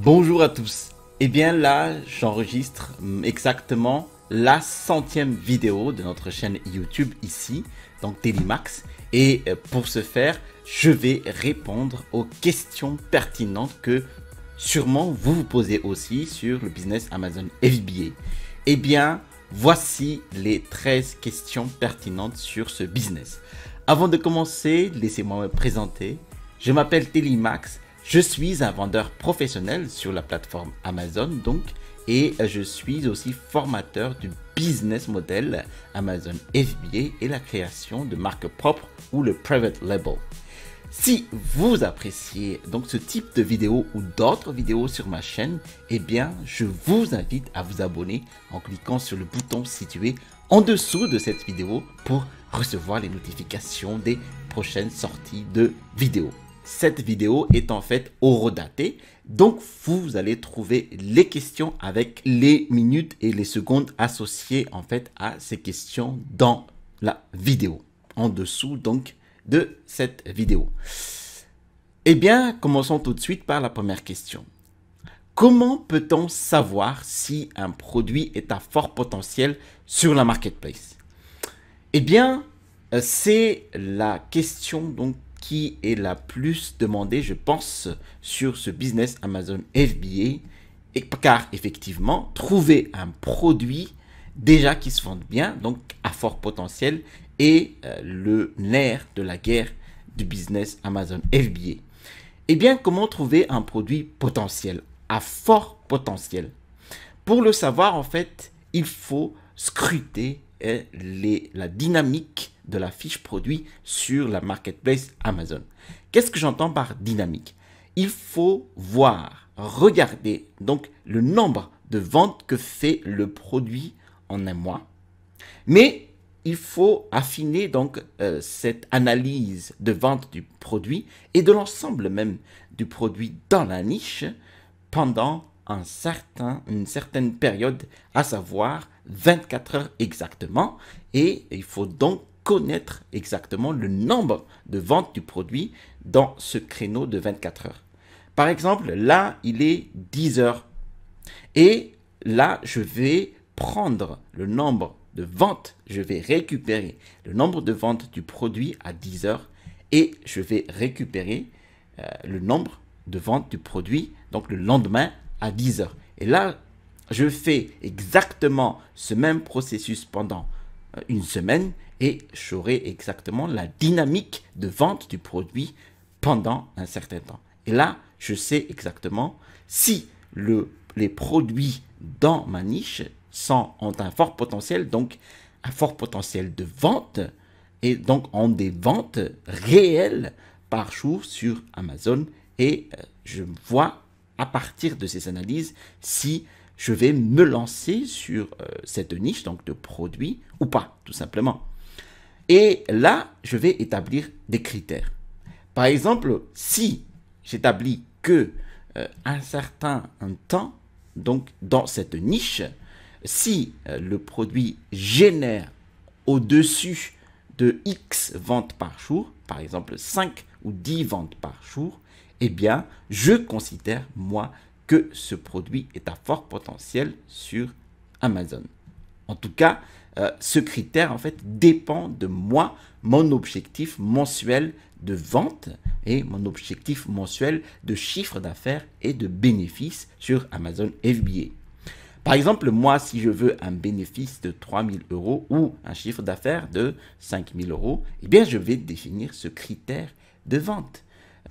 Bonjour à tous. Eh bien là, j'enregistre exactement la 100e vidéo de notre chaîne YouTube ici, donc Télimax. Et pour ce faire, je vais répondre aux questions pertinentes que sûrement vous vous posez aussi sur le business Amazon FBA. Eh bien, voici les 13 questions pertinentes sur ce business. Avant de commencer, laissez-moi me présenter. Je m'appelle Télimax. Je suis un vendeur professionnel sur la plateforme Amazon et je suis aussi formateur du business model Amazon FBA et la création de marques propres ou le private label. Si vous appréciez donc ce type de vidéo ou d'autres vidéos sur ma chaîne, eh bien je vous invite à vous abonner en cliquant sur le bouton situé en dessous de cette vidéo pour recevoir les notifications des prochaines sorties de vidéos. Cette vidéo est en fait horodatée, donc vous allez trouver les questions avec les minutes et les secondes associées en fait à ces questions dans la vidéo, en dessous donc de cette vidéo. Eh bien, commençons tout de suite par la première question. Comment peut-on savoir si un produit est à fort potentiel sur la marketplace? Eh bien, c'est la question donc qui est la plus demandée, je pense, sur ce business Amazon FBA, car effectivement, trouver un produit déjà qui se vende bien, donc à fort potentiel, est le nerf de la guerre du business Amazon FBA. Eh bien, comment trouver un produit potentiel, à fort potentiel? Pour le savoir, en fait, il faut scruter la dynamique de la fiche produit sur la marketplace Amazon. Qu'est-ce que j'entends par dynamique? Il faut voir, regarder donc le nombre de ventes que fait le produit en un mois. Mais il faut affiner donc cette analyse de vente du produit et de l'ensemble même du produit dans la niche pendant une certaine période, à savoir 24 heures exactement. Et il faut donc connaître exactement le nombre de ventes du produit dans ce créneau de 24 heures. Par exemple, là, il est 10 heures. Et là, je vais prendre le nombre de ventes, je vais récupérer le nombre de ventes du produit à 10 heures et je vais récupérer le nombre de ventes du produit, donc le lendemain à 10 heures. Et là, je fais exactement ce même processus pendant une semaine et j'aurai exactement la dynamique de vente du produit pendant un certain temps. Et là, je sais exactement si les produits dans ma niche ont un fort potentiel, donc un fort potentiel de vente et donc ont des ventes réelles par jour sur Amazon et je vois à partir de ces analyses si je vais me lancer sur cette niche donc de produits ou pas, tout simplement. Et là, je vais établir des critères. Par exemple, si j'établis que un certain temps, donc dans cette niche, si le produit génère au-dessus de X ventes par jour, par exemple 5 ou 10 ventes par jour, eh bien, je considère, moi, que ce produit est à fort potentiel sur Amazon. En tout cas, ce critère, en fait, dépend de moi, mon objectif mensuel de vente et mon objectif mensuel de chiffre d'affaires et de bénéfices sur Amazon FBA. Par exemple, moi, si je veux un bénéfice de 3 000 € ou un chiffre d'affaires de 5 000 €, eh bien, je vais définir ce critère de vente.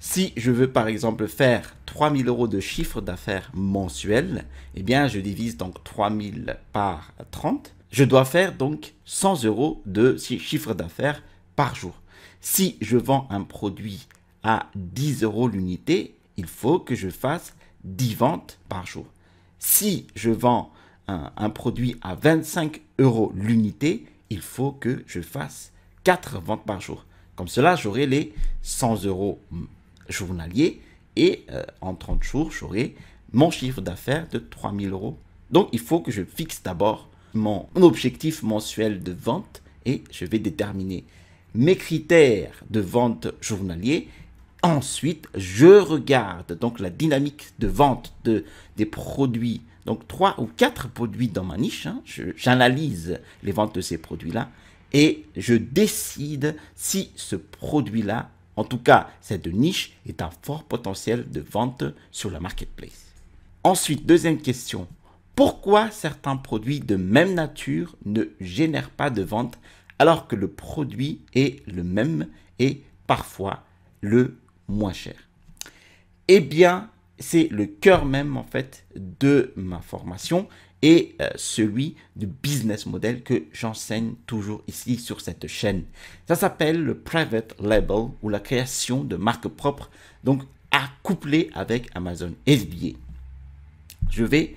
Si je veux par exemple faire 3 000 € de chiffre d'affaires mensuel, eh bien je divise donc 3 000 par 30. Je dois faire donc 100 € de chiffre d'affaires par jour. Si je vends un produit à 10 € l'unité, il faut que je fasse 10 ventes par jour. Si je vends un produit à 25 € l'unité, il faut que je fasse 4 ventes par jour. Comme cela, j'aurai les 100 € journalier et en 30 jours, j'aurai mon chiffre d'affaires de 3 000 €. Donc, il faut que je fixe d'abord mon objectif mensuel de vente et je vais déterminer mes critères de vente journalier Ensuite, je regarde donc la dynamique de vente des produits, donc 3 ou 4 produits dans ma niche. Hein. J'analyse les ventes de ces produits-là et je décide si ce produit-là, en tout cas cette niche, est un fort potentiel de vente sur la marketplace. Ensuite, deuxième question. Pourquoi certains produits de même nature ne génèrent pas de vente alors que le produit est le même et parfois le moins cher? Eh bien, c'est le cœur même en fait de ma formation et celui du business model que j'enseigne toujours ici sur cette chaîne. Ça s'appelle le private label ou la création de marques propres, donc accouplé avec Amazon FBA. Je vais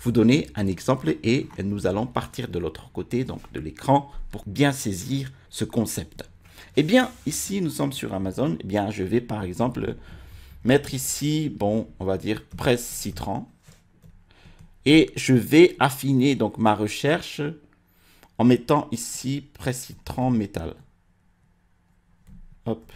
vous donner un exemple et nous allons partir de l'autre côté donc de l'écran pour bien saisir ce concept. Eh bien, ici, nous sommes sur Amazon. Eh bien, je vais par exemple mettre ici, bon, on va dire presse citron. Et je vais affiner donc ma recherche en mettant ici presse citron métal. Hop.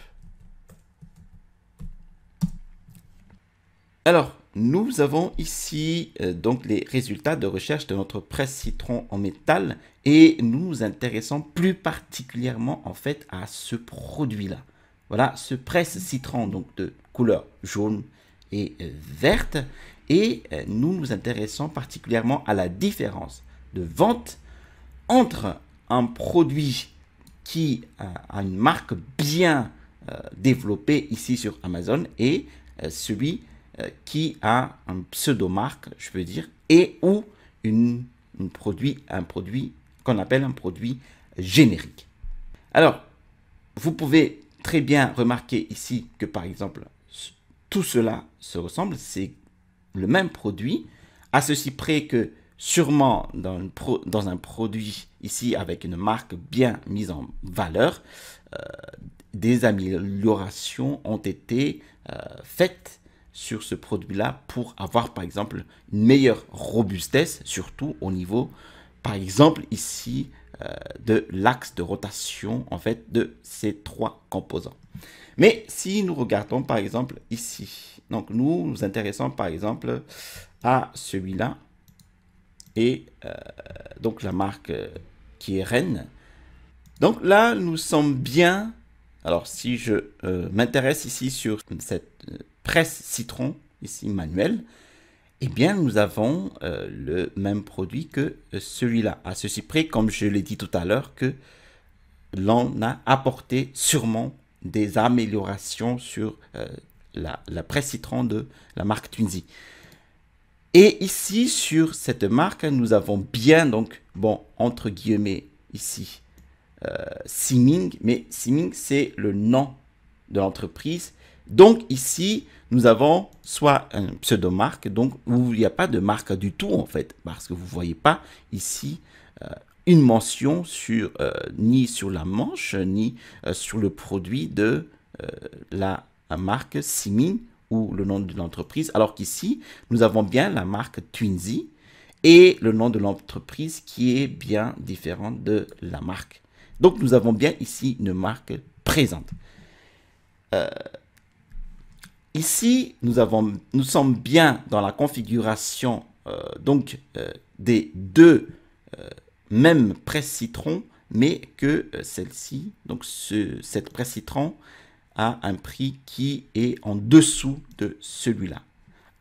Alors, nous avons ici donc les résultats de recherche de notre presse citron en métal et nous nous intéressons plus particulièrement en fait à ce produit-là. Voilà, ce presse citron donc de couleur jaune et verte et nous nous intéressons particulièrement à la différence de vente entre un produit qui a une marque bien développée ici sur Amazon et celui qui a un pseudo-marque, je veux dire, et ou un produit qu'on appelle un produit générique. Alors, vous pouvez très bien remarquer ici que, par exemple, tout cela se ressemble, c'est le même produit, à ceci près que sûrement dans un produit ici avec une marque bien mise en valeur, des améliorations ont été faites sur ce produit-là pour avoir par exemple une meilleure robustesse, surtout au niveau par exemple ici de l'axe de rotation en fait de ces trois composants. Mais si nous regardons par exemple ici, donc nous nous intéressons par exemple à celui-là et donc la marque qui est Rennes. Donc là nous sommes bien. Alors si je m'intéresse ici sur cette presse citron, ici manuel, eh bien nous avons le même produit que celui-là. À ceci près, comme je l'ai dit tout à l'heure, que l'on a apporté sûrement des améliorations sur la presse citron de la marque Twinsy. Et ici, sur cette marque, nous avons bien, donc, bon, entre guillemets, ici, Siming, mais Siming, c'est le nom de l'entreprise. Donc ici, nous avons soit un pseudo-marque, donc où il n'y a pas de marque du tout en fait, parce que vous ne voyez pas ici une mention sur, ni sur la manche, ni sur le produit de la marque Siming ou le nom de l'entreprise, alors qu'ici, nous avons bien la marque Twinsy et le nom de l'entreprise qui est bien différent de la marque. Donc, nous avons bien ici une marque présente. Ici, nous sommes bien dans la configuration des deux mêmes presses citron, mais que celle-ci, donc cette presse citron, a un prix qui est en dessous de celui-là.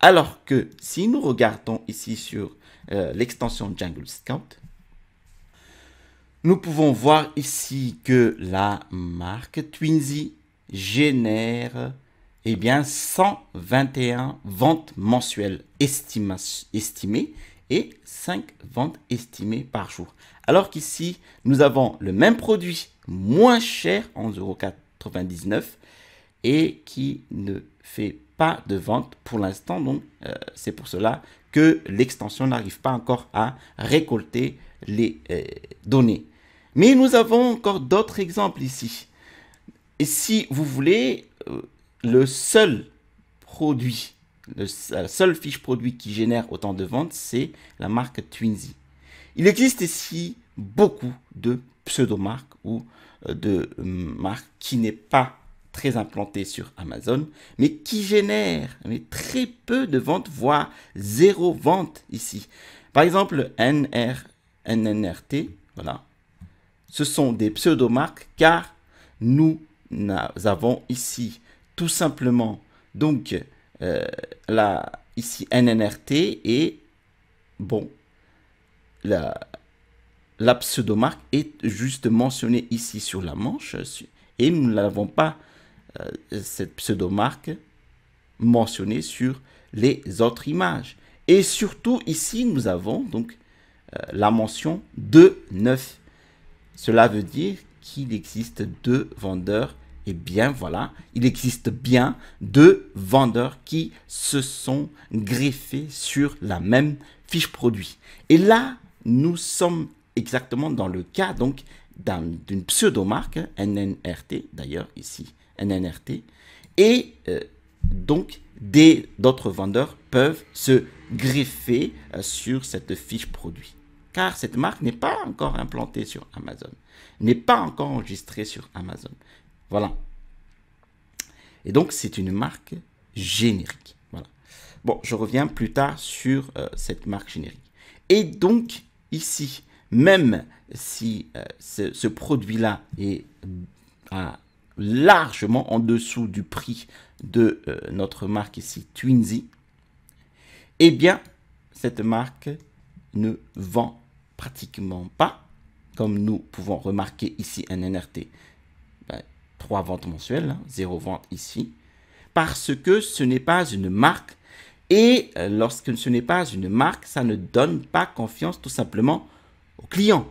Alors que si nous regardons ici sur l'extension Jungle Scout, nous pouvons voir ici que la marque Twinsy génère eh bien, 121 ventes mensuelles estimées et 5 ventes estimées par jour. Alors qu'ici, nous avons le même produit moins cher, 11,99 € et qui ne fait pas de vente pour l'instant. Donc, c'est pour cela que l'extension n'arrive pas encore à récolter les données. Mais nous avons encore d'autres exemples ici. Et si vous voulez, le seul produit, la seule fiche produit qui génère autant de ventes, c'est la marque Twinsy. Il existe ici beaucoup de pseudo-marques ou de marques qui n'est pas très implanté sur Amazon, mais qui génère très peu de ventes, voire zéro vente ici. Par exemple, NNRT, voilà. Ce sont des pseudo-marques car nous avons ici tout simplement donc ici NNRT et bon, la pseudo-marque est juste mentionnée ici sur la manche et nous n'avons pas cette pseudo-marque mentionnée sur les autres images. Et surtout ici, nous avons donc la mention de 9. Cela veut dire qu'il existe 2 vendeurs. Et bien voilà, il existe bien 2 vendeurs qui se sont greffés sur la même fiche produit. Et là, nous sommes exactement dans le cas donc d'une pseudo-marque, NNRT, d'ailleurs ici, NNRT, et donc d'autres vendeurs peuvent se greffer sur cette fiche produit. Car cette marque n'est pas encore implantée sur Amazon, n'est pas encore enregistrée sur Amazon. Voilà. Et donc, c'est une marque générique. Voilà. Bon, je reviens plus tard sur cette marque générique. Et donc, ici, même si ce produit-là est largement en dessous du prix de notre marque ici, Twinsy, eh bien, cette marque ne vend pratiquement pas, comme nous pouvons remarquer ici NNRT, 3 ventes mensuelles, hein, 0 vente ici, parce que ce n'est pas une marque, et lorsque ce n'est pas une marque, ça ne donne pas confiance tout simplement au client.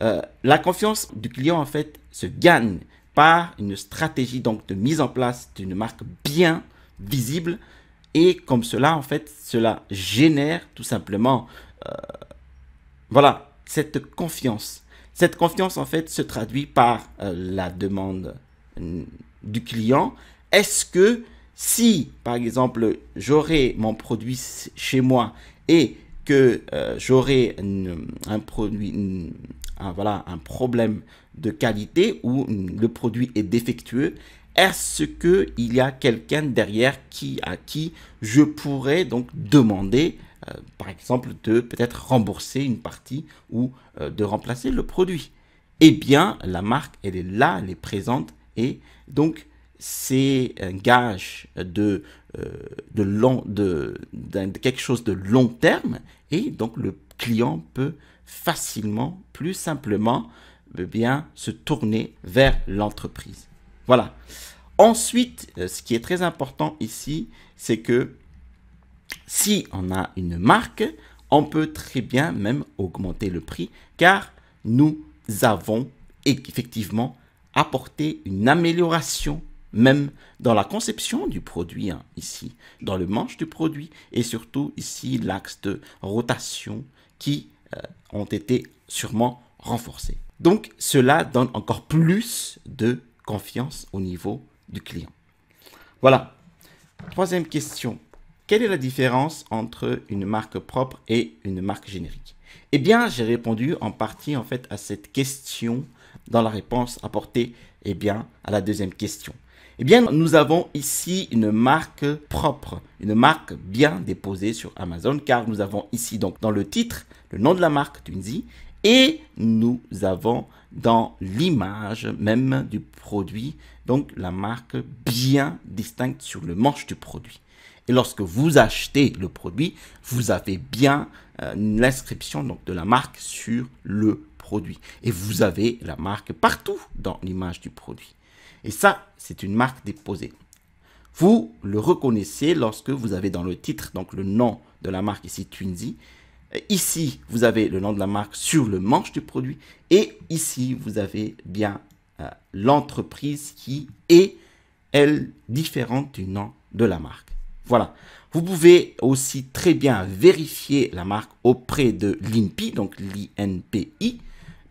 La confiance du client, en fait, se gagne par une stratégie donc de mise en place d'une marque bien visible, et comme cela, en fait, cela génère tout simplement voilà, cette confiance. Cette confiance, en fait, se traduit par la demande du client. Est-ce que si, par exemple, j'aurais mon produit chez moi et que j'aurais un produit, un problème de qualité ou le produit est défectueux, est-ce qu'il y a quelqu'un derrière à qui je pourrais donc demander par exemple, de peut-être rembourser une partie ou de remplacer le produit? Eh bien, la marque, elle est là, elle est présente et donc c'est un gage de quelque chose de long terme et donc le client peut facilement, plus simplement, bien se tourner vers l'entreprise. Voilà. Ensuite, ce qui est très important ici, c'est que si on a une marque, on peut très bien même augmenter le prix car nous avons effectivement apporté une amélioration même dans la conception du produit, hein, ici, dans le manche du produit et surtout ici l'axe de rotation qui ont été sûrement renforcés. Donc cela donne encore plus de confiance au niveau du client. Voilà. Troisième question. Quelle est la différence entre une marque propre et une marque générique? Eh bien, j'ai répondu en partie en fait à cette question dans la réponse apportée à la deuxième question. Eh bien, nous avons ici une marque propre, une marque bien déposée sur Amazon car nous avons ici donc dans le titre le nom de la marque Twinsy et nous avons dans l'image même du produit donc la marque bien distincte sur le manche du produit. Et lorsque vous achetez le produit, vous avez bien l'inscription de la marque sur le produit. Et vous avez la marque partout dans l'image du produit. Et ça, c'est une marque déposée. Vous le reconnaissez lorsque vous avez dans le titre donc le nom de la marque ici, Twinsy. Ici, vous avez le nom de la marque sur le manche du produit. Et ici, vous avez bien l'entreprise qui est, elle, différente du nom de la marque. Voilà. Vous pouvez aussi très bien vérifier la marque auprès de l'INPI, donc l'INPI,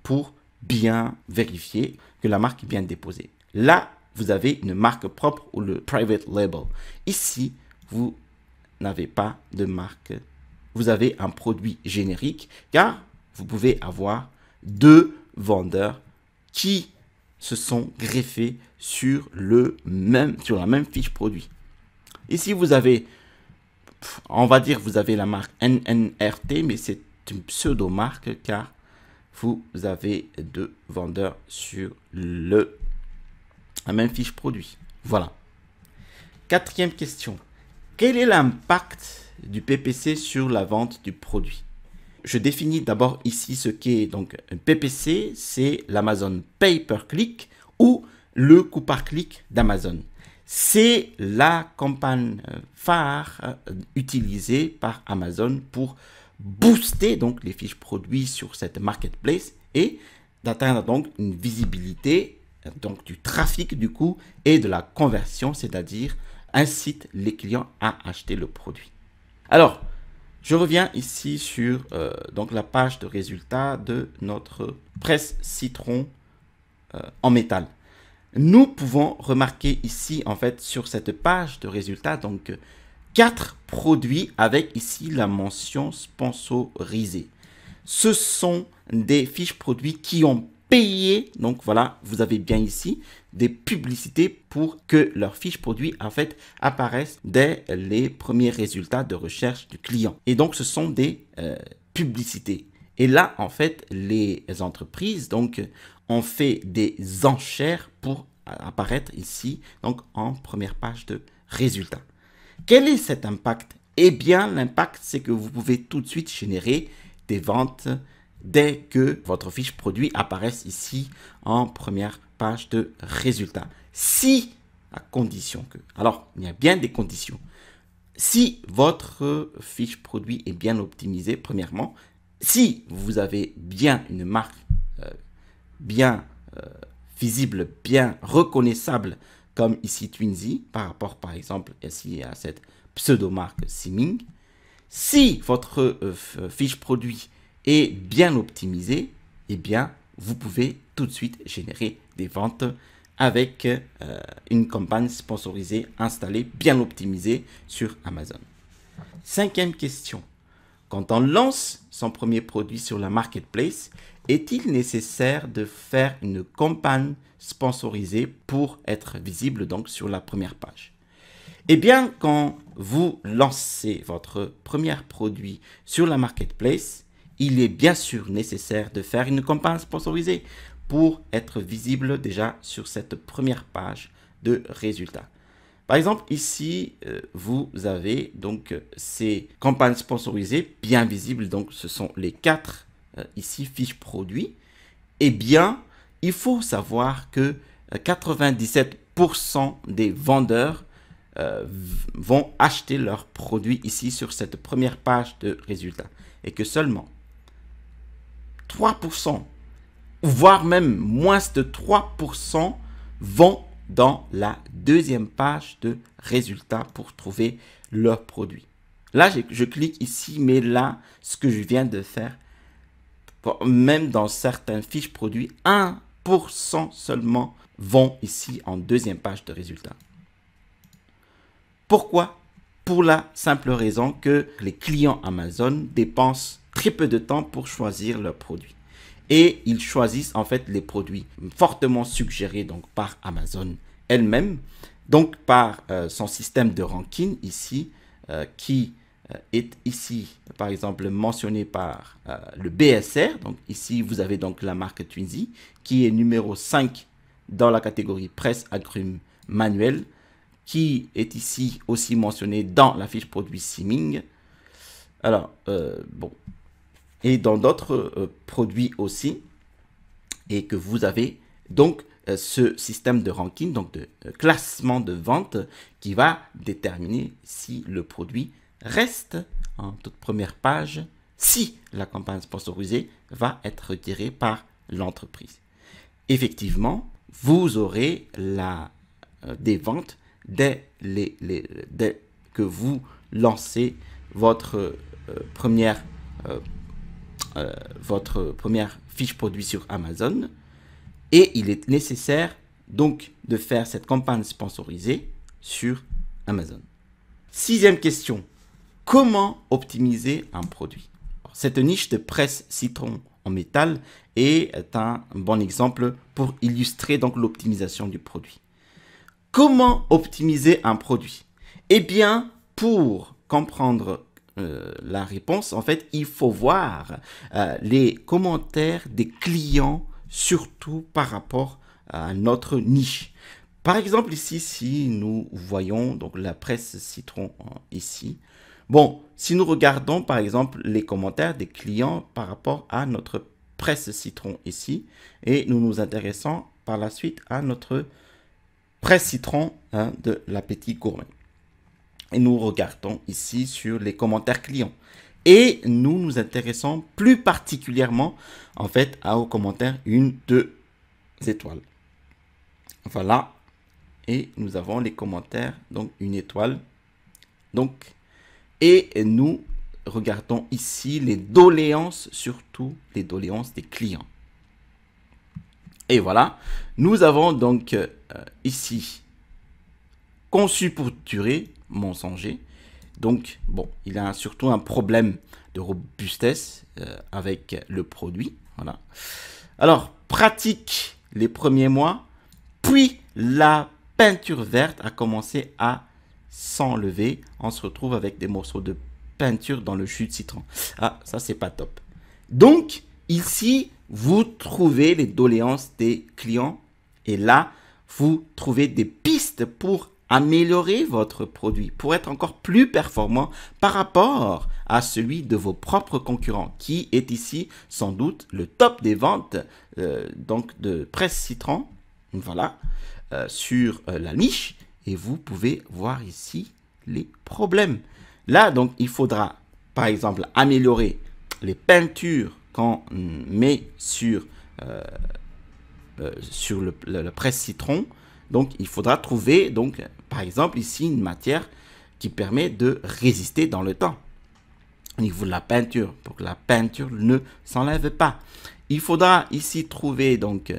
pour bien vérifier que la marque est bien déposée. Là, vous avez une marque propre ou le private label. Ici, vous n'avez pas de marque. Vous avez un produit générique car vous pouvez avoir 2 vendeurs qui se sont greffés sur la même fiche produit. Ici, vous avez, on va dire, vous avez la marque NNRT, mais c'est une pseudo-marque car vous avez deux vendeurs sur la même fiche produit. Voilà. Quatrième question. Quel est l'impact du PPC sur la vente du produit? Je définis d'abord ici ce qu'est donc un PPC, c'est l'Amazon Pay Per Click ou le coût par clic d'Amazon. C'est la campagne phare utilisée par Amazon pour booster donc les fiches produits sur cette marketplace et d'atteindre donc une visibilité, donc du trafic du coup et de la conversion, c'est-à-dire incite les clients à acheter le produit. Alors, je reviens ici sur donc la page de résultats de notre presse citron en métal. Nous pouvons remarquer ici en fait sur cette page de résultats donc 4 produits avec ici la mention sponsorisée. Ce sont des fiches produits qui ont payé, donc voilà, vous avez bien ici des publicités pour que leurs fiches produits en fait apparaissent dès les premiers résultats de recherche du client. Et donc ce sont des publicités. Et là en fait les entreprises donc ont fait des enchères pour apparaître ici donc en première page de résultats. Quel est cet impact? Eh bien l'impact c'est que vous pouvez tout de suite générer des ventes dès que votre fiche produit apparaisse ici en première page de résultats. Si, à condition que, alors il y a bien des conditions, si votre fiche produit est bien optimisée, premièrement, si vous avez bien une marque bien visible, bien reconnaissable, comme ici Twinsy, par rapport par exemple ici à cette pseudo-marque Siming, si votre fiche produit est bien optimisé, eh bien, vous pouvez tout de suite générer des ventes avec une campagne sponsorisée installée, bien optimisée sur Amazon. Cinquième question. Quand on lance son premier produit sur la marketplace, est-il nécessaire de faire une campagne sponsorisée pour être visible donc sur la première page? Eh bien, quand vous lancez votre premier produit sur la marketplace, il est bien sûr nécessaire de faire une campagne sponsorisée pour être visible déjà sur cette première page de résultats. Par exemple, ici, vous avez donc ces campagnes sponsorisées bien visibles. Donc, ce sont les 4 ici fiches produits. Eh bien, il faut savoir que 97% des vendeurs vont acheter leurs produits ici sur cette première page de résultats. Et que seulement 3%, voire même moins de 3% vont dans la deuxième page de résultats pour trouver leur produit. Là, je clique ici, mais là, ce que je viens de faire, même dans certaines fiches produits, 1% seulement vont ici en deuxième page de résultats. Pourquoi? Pour la simple raison que les clients Amazon dépensent très peu de temps pour choisir leurs produits. Et ils choisissent en fait les produits fortement suggérés donc par Amazon elle-même, donc par son système de ranking ici, qui est ici par exemple mentionné par le BSR. Donc ici vous avez donc la marque Twinsy qui est numéro 5 dans la catégorie presse agrumes manuel, qui est ici aussi mentionné dans la fiche produit Siming. Alors, bon, et dans d'autres produits aussi, et que vous avez donc ce système de ranking, donc de classement de vente qui va déterminer si le produit reste en toute première page, si la campagne sponsorisée va être retirée par l'entreprise. Effectivement, vous aurez des ventes dès que vous lancez votre première fiche produit sur Amazon, et il est nécessaire donc de faire cette campagne sponsorisée sur Amazon. Sixième question, comment optimiser un produit? Cette niche de presse citron en métal est un bon exemple pour illustrer donc l'optimisation du produit. Comment optimiser un produit? Eh bien, pour comprendre la réponse, en fait, il faut voir les commentaires des clients, surtout par rapport à notre niche. Par exemple, ici, si nous voyons donc la presse citron ici, bon, si nous regardons par exemple les commentaires des clients par rapport à notre presse citron ici, et nous nous intéressons par la suite à notre presse citron de l'Appétit Gourmet. Et nous regardons ici sur les commentaires clients. Et nous nous intéressons plus particulièrement en fait aux commentaires 1, 2 étoiles. Voilà. Et nous avons les commentaires, donc 1 étoile. Donc, et nous regardons ici les doléances, surtout les doléances des clients. Et voilà, nous avons donc ici conçu pour durer, mensonger. Donc, bon, il a surtout un problème de robustesse avec le produit. Voilà. Alors, pratique les premiers mois, puis la peinture verte a commencé à s'enlever. On se retrouve avec des morceaux de peinture dans le jus de citron. Ah, ça, c'est pas top. Donc, ici, vous trouvez les doléances des clients et là, vous trouvez des pistes pour améliorer votre produit, pour être encore plus performant par rapport à celui de vos propres concurrents, qui est ici sans doute le top des ventes donc de presse citron, voilà, sur la niche. Et vous pouvez voir ici les problèmes. Là, donc, il faudra, par exemple, améliorer les peintures qu'on met sur le presse citron. Donc, il faudra trouver, donc, par exemple, ici, une matière qui permet de résister dans le temps. Au niveau de la peinture, pour que la peinture ne s'enlève pas. Il faudra ici trouver, donc,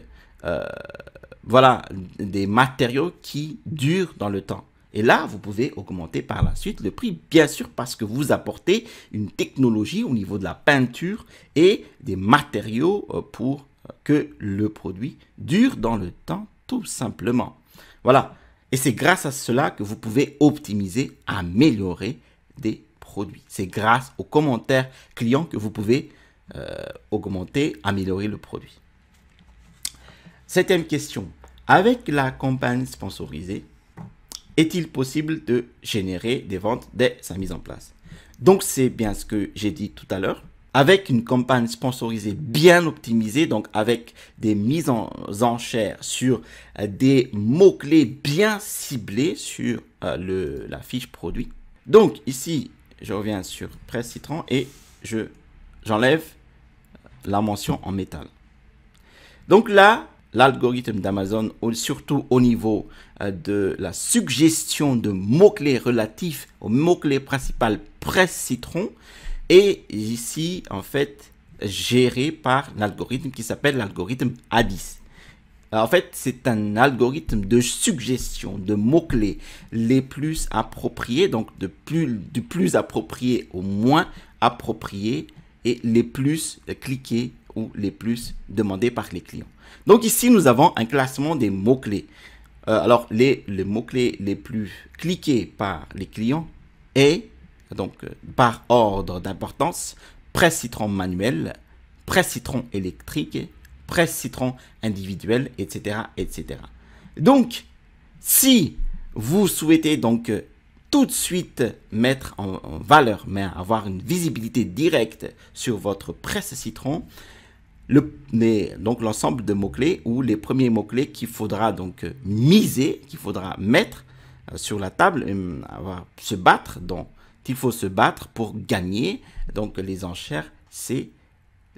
voilà, des matériaux qui durent dans le temps. Et là, vous pouvez augmenter par la suite le prix, bien sûr, parce que vous apportez une technologie au niveau de la peinture et des matériaux pour que le produit dure dans le temps, tout simplement. Voilà. Et c'est grâce à cela que vous pouvez optimiser, améliorer des produits. C'est grâce aux commentaires clients que vous pouvez augmenter, améliorer le produit. 7e question. Avec la campagne sponsorisée, est-il possible de générer des ventes dès sa mise en place? Donc, c'est bien ce que j'ai dit tout à l'heure. Avec une campagne sponsorisée bien optimisée, donc avec des mises en enchères sur des mots-clés bien ciblés sur la fiche produit. Donc, ici, je reviens sur presse citron et j'enlève la mention en métal. Donc là, l'algorithme d'Amazon, surtout au niveau de la suggestion de mots-clés relatifs au mot-clé principal presse citron, est ici en fait géré par l'algorithme qui s'appelle l'algorithme A10. En fait, c'est un algorithme de suggestion de mots-clés les plus appropriés, donc du plus approprié au moins approprié et les plus cliqués ou les plus demandés par les clients. Donc ici, nous avons un classement des mots-clés. Alors, les mots-clés les plus cliqués par les clients est, donc par ordre d'importance, presse citron manuel, presse citron électrique, presse citron individuel, etc., etc. Donc, si vous souhaitez donc tout de suite mettre en valeur, mais avoir une visibilité directe sur votre presse citron, donc l'ensemble de mots-clés ou les premiers mots-clés qu'il faudra donc miser, qu'il faudra mettre sur la table, se battre, dont il faut se battre pour gagner donc les enchères, c'est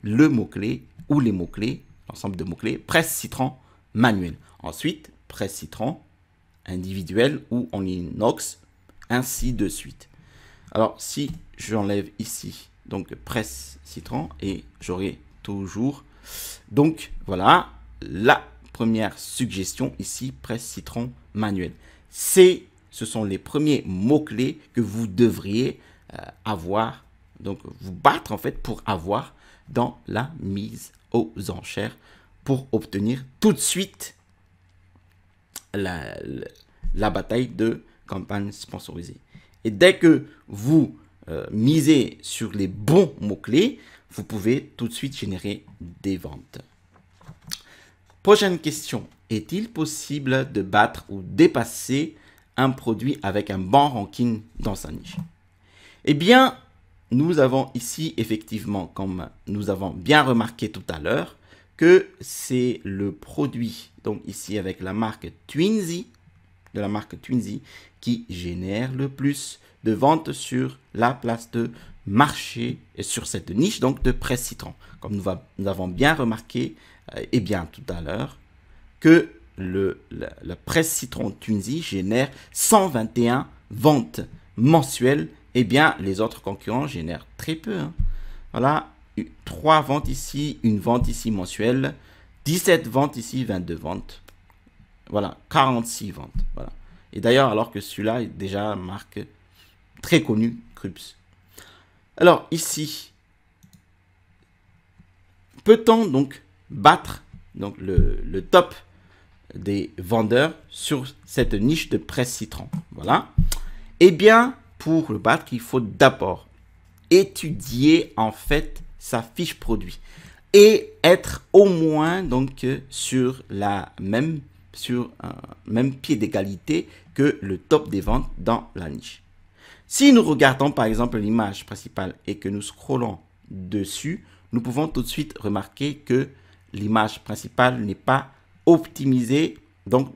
le mot-clé ou les mots-clés, l'ensemble de mots-clés, presse citron manuel. Ensuite, presse citron individuel ou en inox, ainsi de suite. Alors, si j'enlève ici, donc presse citron, et j'aurai toujours, donc voilà, la première suggestion ici, presse citron manuel. Ce sont les premiers mots-clés que vous devriez avoir donc vous battre en fait pour avoir dans la mise aux enchères pour obtenir tout de suite la bataille de campagne sponsorisée. Et dès que vous misez sur les bons mots-clés, vous pouvez tout de suite générer des ventes. Prochaine question. Est-il possible de battre ou dépasser un produit avec un bon ranking dans sa niche? Eh bien, nous avons ici effectivement, comme nous avons bien remarqué tout à l'heure, que c'est le produit, donc ici avec la marque Twinsy, de la marque Twinsy, qui génère le plus de ventes sur la place de marché et sur cette niche donc de presse citron. Comme nous avons bien remarqué et bien tout à l'heure que la presse citron Twinsy génère 121 ventes mensuelles, et bien les autres concurrents génèrent très peu. Hein. Voilà, 3 ventes ici, une vente ici mensuelle, 17 ventes ici, 22 ventes. Voilà, 46 ventes. Voilà. Et d'ailleurs, alors que celui-là est déjà marque très connue, Krups. Alors ici, peut-on donc battre donc, le top des vendeurs sur cette niche de presse citron? Voilà. Eh bien, pour le battre, il faut d'abord étudier en fait sa fiche produit et être au moins donc sur un même pied d'égalité que le top des ventes dans la niche. Si nous regardons par exemple l'image principale et que nous scrollons dessus, nous pouvons tout de suite remarquer que l'image principale n'est pas optimisée donc,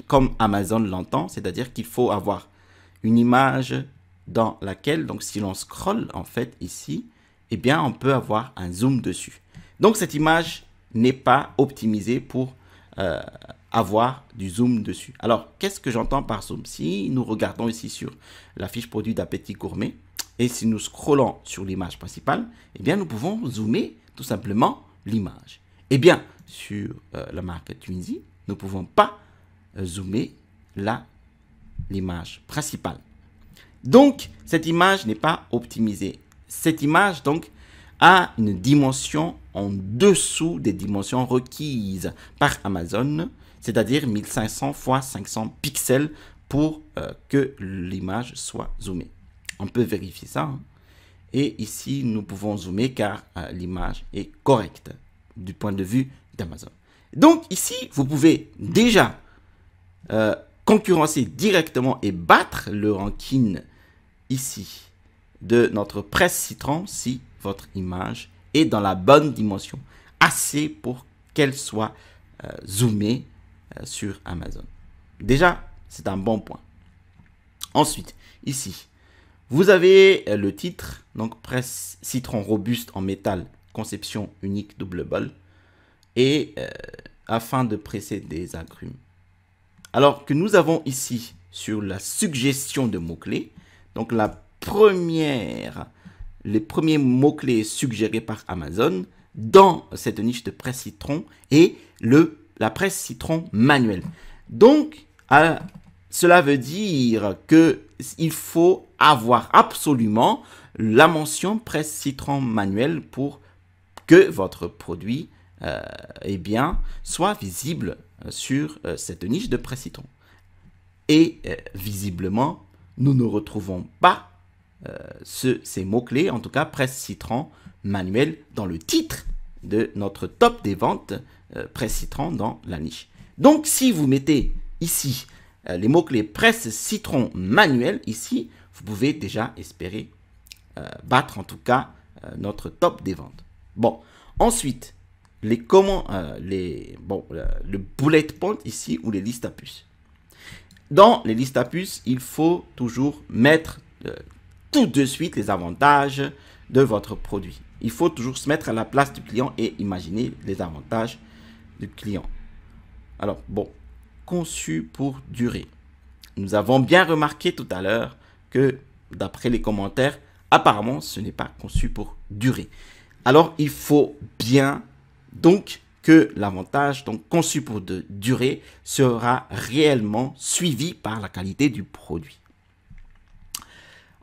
comme Amazon l'entend, c'est-à-dire qu'il faut avoir une image dans laquelle, donc si l'on scrolle en fait ici, eh bien on peut avoir un zoom dessus. Donc cette image n'est pas optimisée pour avoir du zoom dessus. Alors, qu'est-ce que j'entends par zoom? Si nous regardons ici sur la fiche produit d'Appétit Gourmet et si nous scrollons sur l'image principale, eh bien, nous pouvons zoomer tout simplement l'image. Eh bien, sur la marque Twinsy, nous ne pouvons pas zoomer l'image principale. Donc, cette image n'est pas optimisée. Cette image, donc, a une dimension en dessous des dimensions requises par Amazon, c'est-à-dire 1500 x 500 pixels pour que l'image soit zoomée. On peut vérifier ça. Hein. Et ici, nous pouvons zoomer car l'image est correcte du point de vue d'Amazon. Donc ici, vous pouvez déjà concurrencer directement et battre le ranking ici de notre presse citron si votre image est dans la bonne dimension, assez pour qu'elle soit zoomée sur Amazon. Déjà, c'est un bon point. Ensuite, ici, vous avez le titre, donc presse citron robuste en métal, conception unique double bol, et afin de presser des agrumes. Alors que nous avons ici sur la suggestion de mots-clés, donc les premiers mots-clés suggérés par Amazon dans cette niche de presse citron et la presse citron manuelle. Donc, cela veut dire qu'il faut avoir absolument la mention presse citron manuelle pour que votre produit soit visible sur cette niche de presse citron. Et visiblement, nous ne retrouvons pas ces mots-clés, en tout cas presse citron manuel, dans le titre de notre top des ventes presse citron dans la niche. Donc, si vous mettez ici les mots-clés presse citron manuel, ici, vous pouvez déjà espérer battre en tout cas notre top des ventes. Bon, ensuite, le bullet point ici ou les listes à puces. Dans les listes à puces, il faut toujours mettre tout de suite les avantages de votre produit. Il faut toujours se mettre à la place du client et imaginer les avantages du client. Alors, bon, conçu pour durer. Nous avons bien remarqué tout à l'heure que, d'après les commentaires, apparemment, ce n'est pas conçu pour durer. Alors, il faut bien, donc, que l'avantage conçu pour durer sera réellement suivi par la qualité du produit.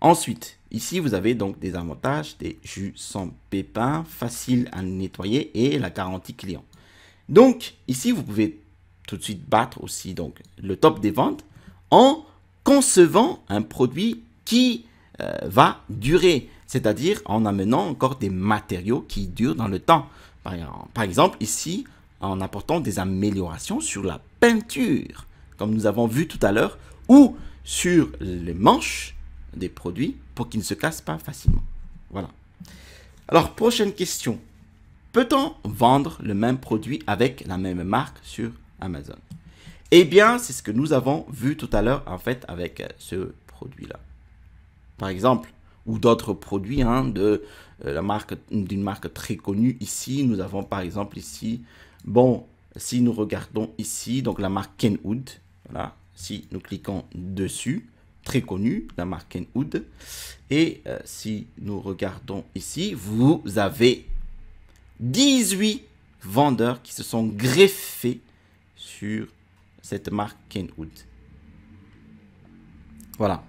Ensuite, ici, vous avez donc des avantages, des jus sans pépins, facile à nettoyer et la garantie client. Donc, ici, vous pouvez tout de suite battre aussi donc, le top des ventes en concevant un produit qui va durer, c'est-à-dire en amenant encore des matériaux qui durent dans le temps. Par exemple, ici, en apportant des améliorations sur la peinture, comme nous avons vu tout à l'heure, ou sur les manches des produits pour qu'ils ne se cassent pas facilement. Voilà. Alors, prochaine question. Peut-on vendre le même produit avec la même marque sur Amazon? Eh bien, c'est ce que nous avons vu tout à l'heure, en fait, avec ce produit-là. Par exemple, ou d'autres produits de d'une marque très connue. Ici, nous avons par exemple ici, bon, si nous regardons ici, donc la marque Kenwood, voilà, si nous cliquons dessus, très connue, la marque Kenwood, et si nous regardons ici, vous avez 18 vendeurs qui se sont greffés sur cette marque Kenwood. Voilà.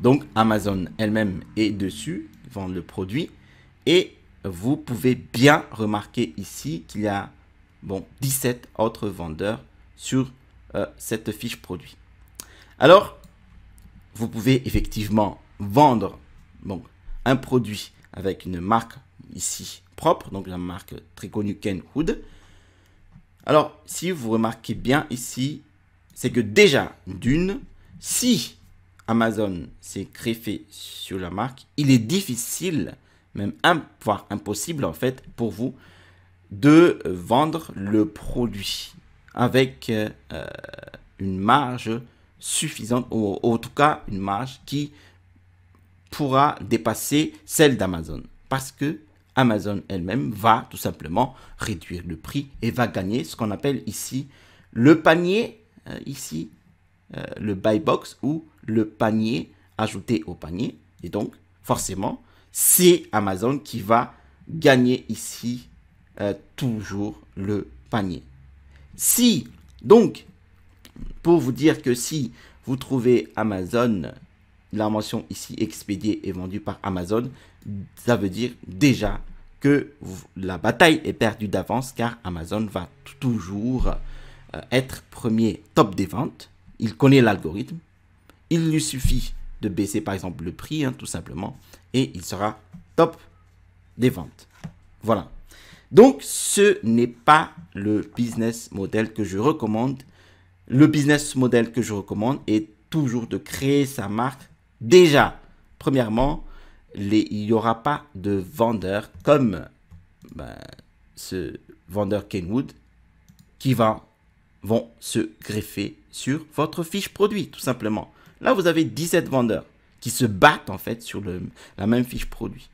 Donc, Amazon elle-même est dessus, vend le produit. Et vous pouvez bien remarquer ici qu'il y a 17 autres vendeurs sur cette fiche produit. Alors, vous pouvez effectivement vendre un produit avec une marque ici propre, donc la marque très connue Kenwood. Alors, si vous remarquez bien ici, c'est que déjà, si Amazon s'est greffé sur la marque, il est difficile, même voire impossible en fait, pour vous de vendre le produit avec une marge suffisante, ou en tout cas une marge qui pourra dépasser celle d'Amazon. Parce que Amazon elle-même va tout simplement réduire le prix et va gagner ce qu'on appelle ici le panier, le buy box ou le panier ajouté au panier. Et donc, forcément, c'est Amazon qui va gagner ici toujours le panier. Donc, pour vous dire que si vous trouvez Amazon, la mention ici expédié et vendu par Amazon, ça veut dire déjà que la bataille est perdue d'avance car Amazon va toujours être premier top des ventes. Il connaît l'algorithme. Il lui suffit de baisser par exemple le prix, tout simplement, et il sera top des ventes. Voilà. Donc, ce n'est pas le business model que je recommande. Le business model que je recommande est toujours de créer sa marque. Déjà, premièrement, il n'y aura pas de vendeur comme ce vendeur Kenwood qui vont se greffer sur votre fiche produit, tout simplement. Là, vous avez 17 vendeurs qui se battent en fait sur la même fiche produit.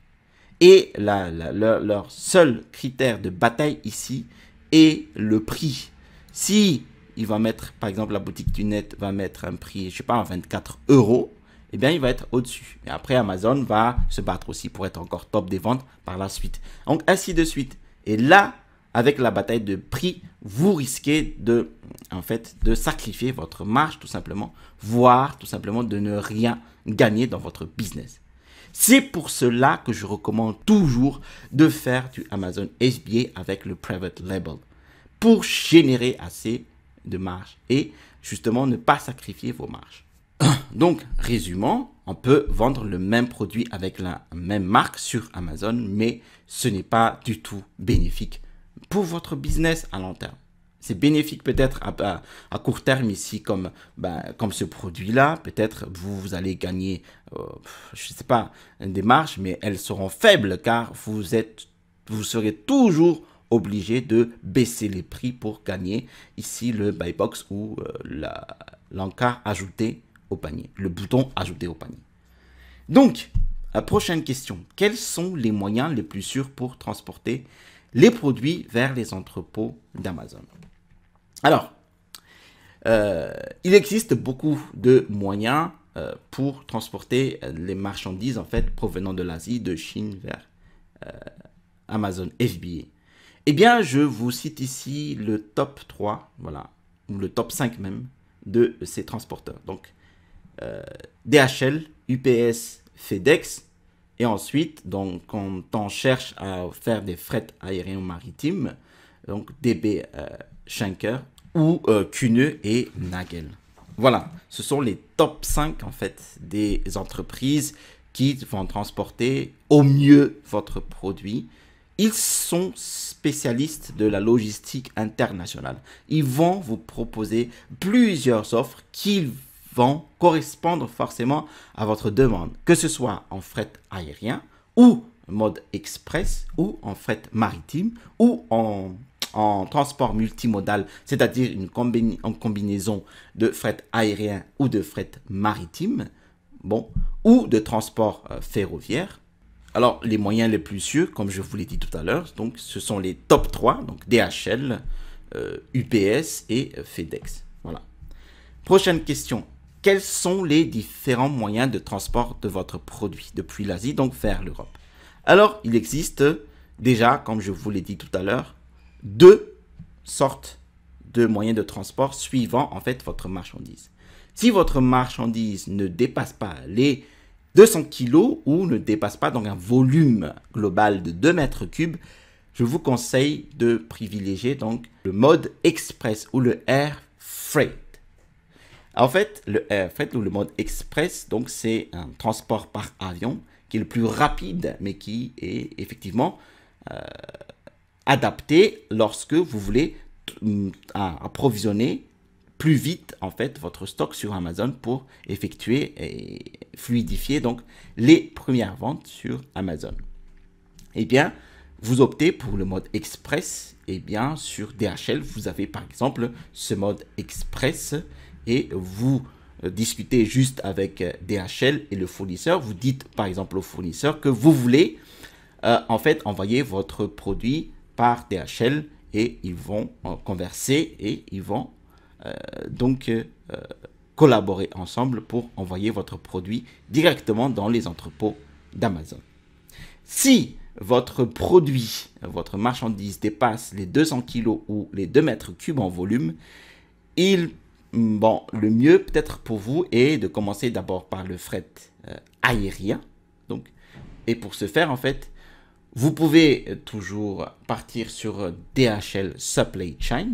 Et leur seul critère de bataille ici est le prix. Si il va mettre, par exemple, la boutique du net va mettre un prix, je sais pas, à 24 €, eh bien, il va être au-dessus. Et après, Amazon va se battre aussi pour être encore top des ventes par la suite. Donc, ainsi de suite. Et là, avec la bataille de prix, vous risquez de sacrifier votre marge tout simplement, voire tout simplement de ne rien gagner dans votre business. C'est pour cela que je recommande toujours de faire du Amazon FBA avec le Private Label pour générer assez de marge et justement ne pas sacrifier vos marges. Donc, résumons, on peut vendre le même produit avec la même marque sur Amazon, mais ce n'est pas du tout bénéfique pour votre business à long terme. C'est bénéfique peut-être à court terme ici, comme ce produit-là. Peut-être vous allez gagner, je ne sais pas, des marges, mais elles seront faibles car vous serez toujours obligé de baisser les prix pour gagner ici le buy box ou l'encart ajouté au panier, le bouton ajouté au panier. Donc, la prochaine question. Quels sont les moyens les plus sûrs pour transporter les produits vers les entrepôts d'Amazon? Alors, il existe beaucoup de moyens pour transporter les marchandises en fait provenant de l'Asie, de Chine vers Amazon FBA. Eh bien, je vous cite ici le top 3, voilà, ou le top 5 même, de ces transporteurs. Donc, DHL, UPS, FedEx. Et ensuite, donc, quand on cherche à faire des frais aériens maritimes, donc DB Schenker ou Kuehne et Nagel. Voilà, ce sont les top 5 en fait des entreprises qui vont transporter au mieux votre produit. Ils sont spécialistes de la logistique internationale. Ils vont vous proposer plusieurs offres qui vont correspondre forcément à votre demande, que ce soit en fret aérien ou mode express ou en fret maritime ou en transport multimodal, c'est-à-dire une combinaison de fret aérien ou de fret maritime, bon, ou de transport ferroviaire. Alors, les moyens les plus sûrs, comme je vous l'ai dit tout à l'heure, donc ce sont les top 3, donc DHL, UPS et FedEx. Voilà. Prochaine question. Quels sont les différents moyens de transport de votre produit depuis l'Asie, donc vers l'Europe? Alors, il existe déjà, comme je vous l'ai dit tout à l'heure, deux sortes de moyens de transport suivant en fait votre marchandise. Si votre marchandise ne dépasse pas les 200 kg ou ne dépasse pas donc un volume global de 2 mètres cubes, je vous conseille de privilégier donc le mode express ou le air freight. En fait, le air freight ou le mode express, donc c'est un transport par avion qui est le plus rapide, mais qui est effectivement adapté lorsque vous voulez approvisionner plus vite en fait votre stock sur Amazon pour effectuer et fluidifier donc les premières ventes sur Amazon. Eh bien, vous optez pour le mode express. Eh bien, sur DHL, vous avez par exemple ce mode express et vous discutez juste avec DHL et le fournisseur. Vous dites par exemple au fournisseur que vous voulez en fait envoyer votre produit par DHL et ils vont converser et ils vont collaborer ensemble pour envoyer votre produit directement dans les entrepôts d'Amazon. Si votre produit, votre marchandise dépasse les 200 kg ou les 2 mètres cubes en volume, le mieux peut-être pour vous est de commencer d'abord par le fret aérien. Donc, et pour ce faire, en fait, vous pouvez toujours partir sur DHL Supply Chain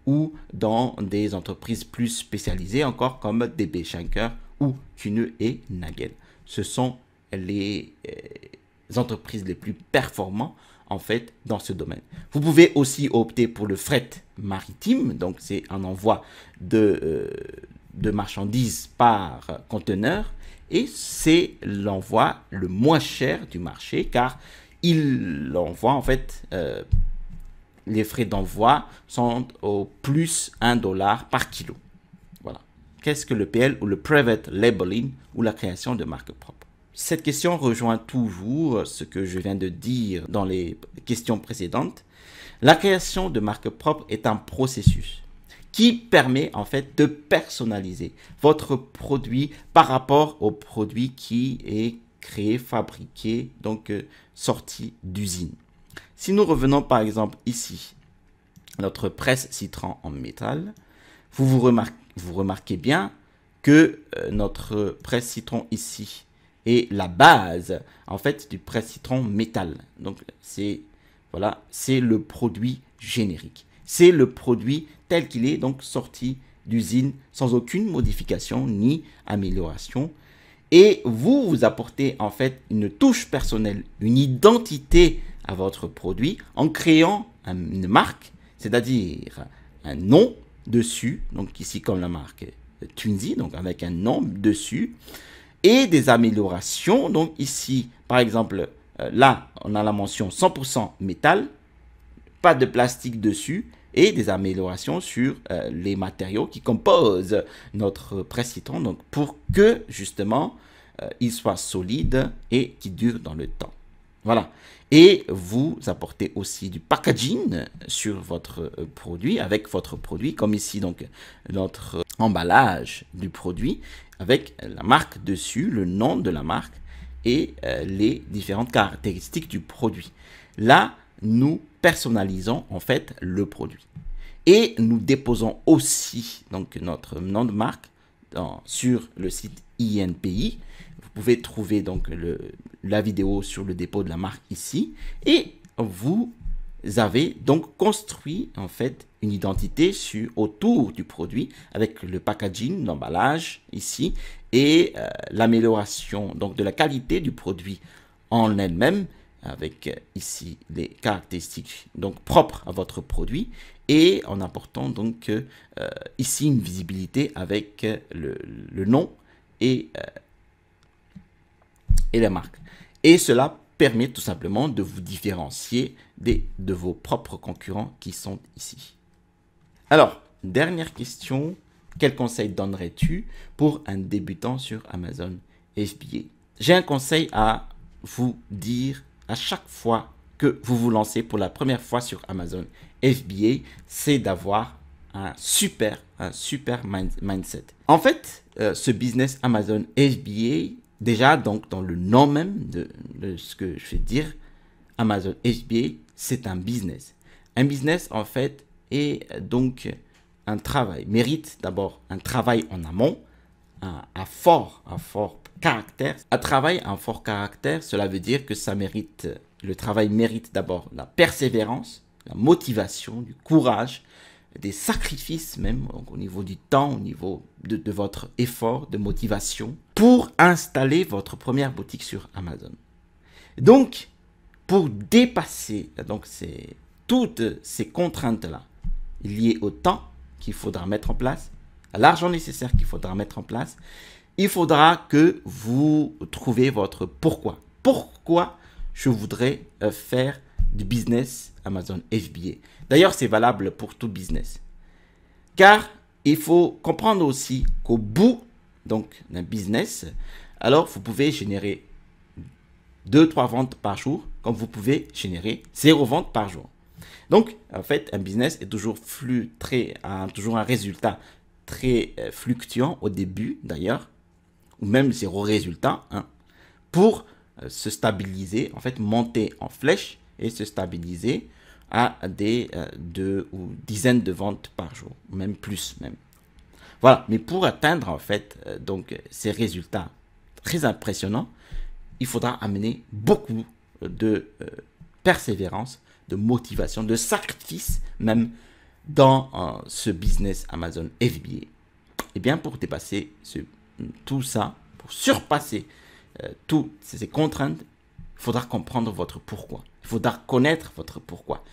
ou dans des entreprises plus spécialisées encore comme DB Schenker ou Kuehne et Nagel. Ce sont les entreprises les plus performantes en fait dans ce domaine. Vous pouvez aussi opter pour le fret maritime, donc c'est un envoi de marchandises par conteneur et c'est l'envoi le moins cher du marché car il envoie en fait les frais d'envoi sont au plus $1 par kilo. Voilà. Qu'est-ce que le PL ou le Private Labeling ou la création de marques propres? Cette question rejoint toujours ce que je viens de dire dans les questions précédentes. La création de marques propres est un processus qui permet en fait de personnaliser votre produit par rapport au produit qui est créé, fabriqué, donc sorti d'usine. Si nous revenons par exemple ici, notre presse citron en métal, vous remarquez bien que notre presse citron ici est la base en fait du presse citron métal. Donc c'est voilà, c'est le produit générique. C'est le produit tel qu'il est donc sorti d'usine sans aucune modification ni amélioration. Et vous apportez en fait une touche personnelle, une identité à votre produit en créant une marque, c'est-à-dire un nom dessus, donc ici comme la marque Twinsy, donc avec un nom dessus, et des améliorations. Donc ici, par exemple, là, on a la mention 100% métal, pas de plastique dessus, et des améliorations sur les matériaux qui composent notre presse citron, donc pour que justement il soit solide et qui dure dans le temps. Voilà. Et vous apportez aussi du packaging sur votre produit, avec votre produit, comme ici donc notre emballage du produit, avec la marque dessus, le nom de la marque et les différentes caractéristiques du produit. Là, nous personnalisons en fait le produit. Et nous déposons aussi donc notre nom de marque sur le site INPI. Vous pouvez trouver donc la vidéo sur le dépôt de la marque ici. Et vous avez donc construit en fait une identité autour du produit avec le packaging, l'emballage ici et l'amélioration donc de la qualité du produit en elle-même avec ici les caractéristiques donc propres à votre produit et en apportant donc ici une visibilité avec le nom et la marque. Et cela permet tout simplement de vous différencier de vos propres concurrents qui sont ici. Alors, dernière question, quel conseil donnerais-tu pour un débutant sur Amazon FBA? J'ai un conseil à vous dire à chaque fois que vous vous lancez pour la première fois sur Amazon FBA, c'est d'avoir un super mindset. En fait, ce business Amazon FBA, déjà donc dans le nom même de ce que je vais dire, Amazon FBA, c'est un business. Un business en fait est donc un travail, mérite d'abord un travail en amont, un fort caractère. Un travail, un fort caractère, cela veut dire que le travail mérite d'abord la persévérance, la motivation, du courage, des sacrifices même au niveau du temps, au niveau de votre effort, de motivation pour installer votre première boutique sur Amazon. Donc, pour dépasser toutes ces contraintes-là liées au temps qu'il faudra mettre en place, à l'argent nécessaire qu'il faudra mettre en place, il faudra que vous trouviez votre pourquoi. Pourquoi je voudrais faire du business Amazon FBA. D'ailleurs, c'est valable pour tout business. Car il faut comprendre aussi qu'au bout d'un business, alors vous pouvez générer 2-3 ventes par jour, comme vous pouvez générer 0 ventes par jour. Donc, en fait, un business est toujours toujours un résultat très fluctuant au début, d'ailleurs, ou même 0 résultat, hein, pour se stabiliser, en fait, monter en flèche et se stabiliser à des 2 ou dizaines de ventes par jour, même plus même. Voilà, mais pour atteindre en fait ces résultats très impressionnants, il faudra amener beaucoup de persévérance, de motivation, de sacrifice même dans ce business Amazon FBA. Et bien pour dépasser tout ça, pour surpasser toutes ces contraintes, il faudra comprendre votre pourquoi. Il faudra connaître votre pourquoi.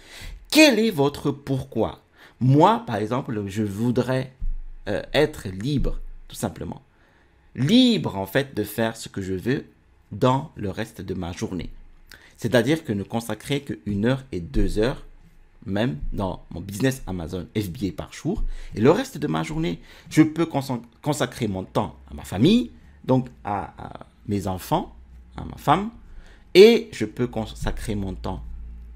Quel est votre pourquoi? Moi, par exemple, je voudrais être libre, tout simplement. Libre, en fait, de faire ce que je veux dans le reste de ma journée. C'est-à-dire que ne consacrer que 1 heure et 2 heures, même dans mon business Amazon FBA par jour. Et le reste de ma journée, je peux consacrer mon temps à ma famille, donc à mes enfants, à ma femme. Et je peux consacrer mon temps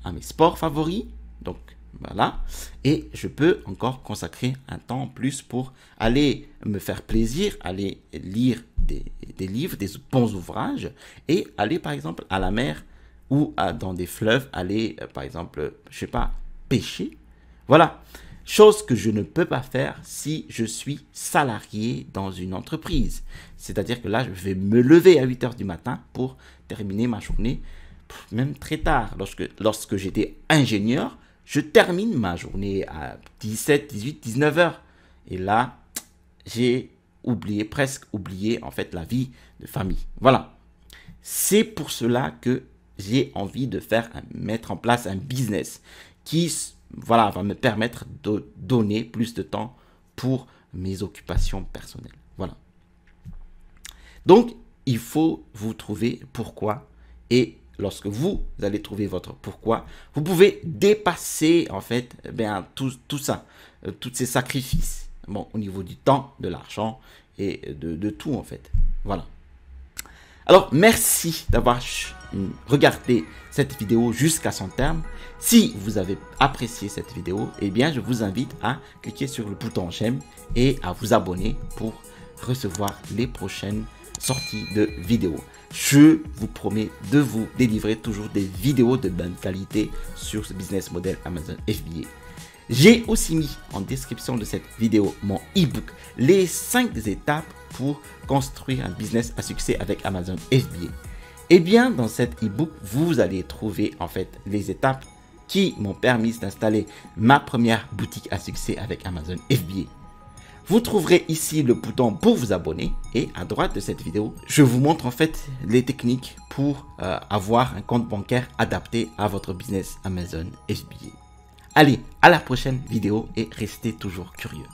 à mes sports favoris. Donc, voilà. Et je peux encore consacrer un temps en plus pour aller me faire plaisir, aller lire des livres, des bons ouvrages et aller, par exemple, à la mer ou dans des fleuves, aller, par exemple, je sais pas, pêcher. Voilà. Chose que je ne peux pas faire si je suis salarié dans une entreprise. C'est-à-dire que là, je vais me lever à 8 heures du matin pour terminer ma journée, même très tard. Lorsque j'étais ingénieur, je termine ma journée à 17, 18, 19 heures. Et là, j'ai presque oublié en fait la vie de famille. Voilà. C'est pour cela que j'ai envie de mettre en place un business qui va me permettre de donner plus de temps pour mes occupations personnelles. Voilà. Donc, il faut vous trouver pourquoi. Et lorsque vous allez trouver votre pourquoi, vous pouvez dépasser en fait tout ça, tous ces sacrifices. Bon, au niveau du temps, de l'argent et de tout en fait. Voilà. Alors, merci d'avoir regardé cette vidéo jusqu'à son terme. Si vous avez apprécié cette vidéo, eh bien, je vous invite à cliquer sur le bouton j'aime et à vous abonner pour recevoir les prochaines sorties de vidéos. Je vous promets de vous délivrer toujours des vidéos de bonne qualité sur ce business model Amazon FBA. J'ai aussi mis en description de cette vidéo mon e-book, les 5 étapes pour construire un business à succès avec Amazon FBA. Et bien, dans cet e-book, vous allez trouver en fait les étapes qui m'ont permis d'installer ma première boutique à succès avec Amazon FBA. Vous trouverez ici le bouton pour vous abonner et à droite de cette vidéo, je vous montre en fait les techniques pour avoir un compte bancaire adapté à votre business Amazon FBA. Allez, à la prochaine vidéo et restez toujours curieux.